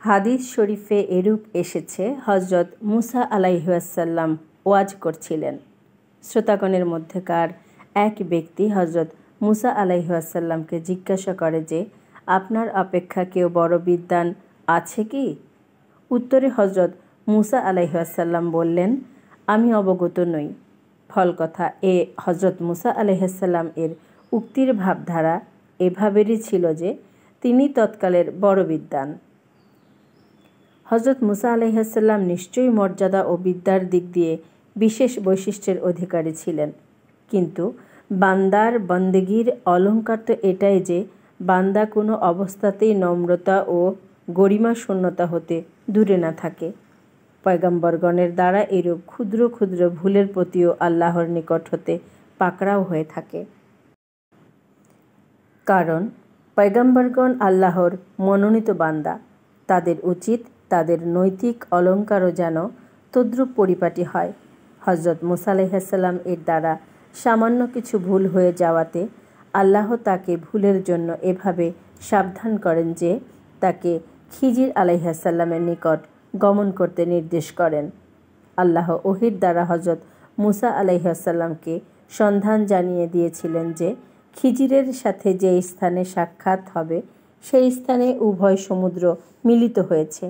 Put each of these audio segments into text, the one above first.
হাদিস শরীফে এরূপ এসেছে, হজরত মুসা আলাইহিসসালাম ওয়াজ করছিলেন। শ্রোতাগণের মধ্যেকার এক ব্যক্তি হজরত মুসা আলাইহিসসালামকে জিজ্ঞাসা করে যে, আপনার অপেক্ষা কেউ বড় বিদ্বান আছে কি? উত্তরে হজরত মুসা আলাইহিসসালাম বললেন, আমি অবগত নই। ফলকথা হজরত মুসা আলাইহিসসালাম এর উক্তির ভাবধারা এভাবেরই ছিল যে তিনি তৎকালের বড় বিদ্বান। হজরত মুসা আলাইহিসসালাম নিশ্চয়ই মর্যাদা ও বিদ্যার দিক দিয়ে বিশেষ বৈশিষ্ট্যের অধিকারী ছিলেন, কিন্তু বান্দার বন্দেগীর অলঙ্কার তো এটাই যে বান্দা কোনো অবস্থাতেই নম্রতা ও গরিমা শূন্যতা হতে দূরে না থাকে। পয়গম্বরগণের দ্বারা এরূপ ক্ষুদ্র ক্ষুদ্র ভুলের প্রতিও আল্লাহর নিকট হতে পাকড়াও হয়ে থাকে। কারণ পয়গম্বরগণ আল্লাহর মনোনীত বান্দা, তাদের উচিত তাদের নৈতিক অলঙ্কারও যেন তদ্রূপ পরিপাটি হয়। হজরত মুসা আলাইহিসসালাম এর দ্বারা সামান্য কিছু ভুল হয়ে যাওয়াতে আল্লাহ তাকে ভুলের জন্য এভাবে সাবধান করেন যে তাকে খিজির আলাইহিসসালামের নিকট গমন করতে নির্দেশ করেন। আল্লাহ ওহির দ্বারা হজরত মুসা আলাইহিসসালামকে সন্ধান জানিয়ে দিয়েছিলেন যে খিজিরের সাথে যে স্থানে সাক্ষাৎ হবে সেই স্থানে উভয় সমুদ্র মিলিত হয়েছে।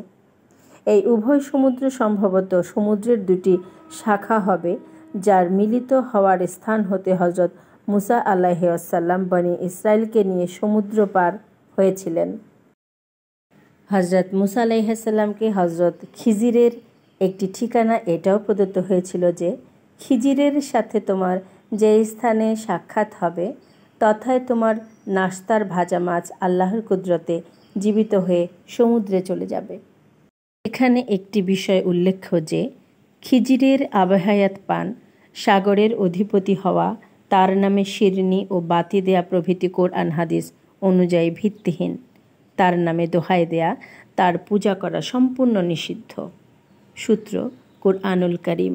এই উভয় সমুদ্র সম্ভবত সমুদ্রের দুটি শাখা হবে, যার মিলিত হওয়ার স্থান হতে হজরত মুসা আলাইহিসসালাম বনি ইসরায়েলকে নিয়ে সমুদ্র পার হয়েছিলেন। হজরত মুসা আলাইহিসসালামকে হজরত খিজিরের একটি ঠিকানা এটাও প্রদত্ত হয়েছিল যে খিজিরের সাথে তোমার যে স্থানে সাক্ষাৎ হবে তথায় তোমার নাস্তার ভাজা মাছ আল্লাহর কুদরতে জীবিত হয়ে সমুদ্রে চলে যাবে। এখানে একটি বিষয় উল্লেখ্য যে খিজিরের আবহায়াত পান, সাগরের অধিপতি হওয়া, তার নামে শিরনি ও বাতি দেয়া প্রভৃতি কোরআন হাদিস অনুযায়ী ভিত্তিহীন। তার নামে দোহাই দেয়া, তার পূজা করা সম্পূর্ণ নিষিদ্ধ। সূত্র কুরআনুল কারীম।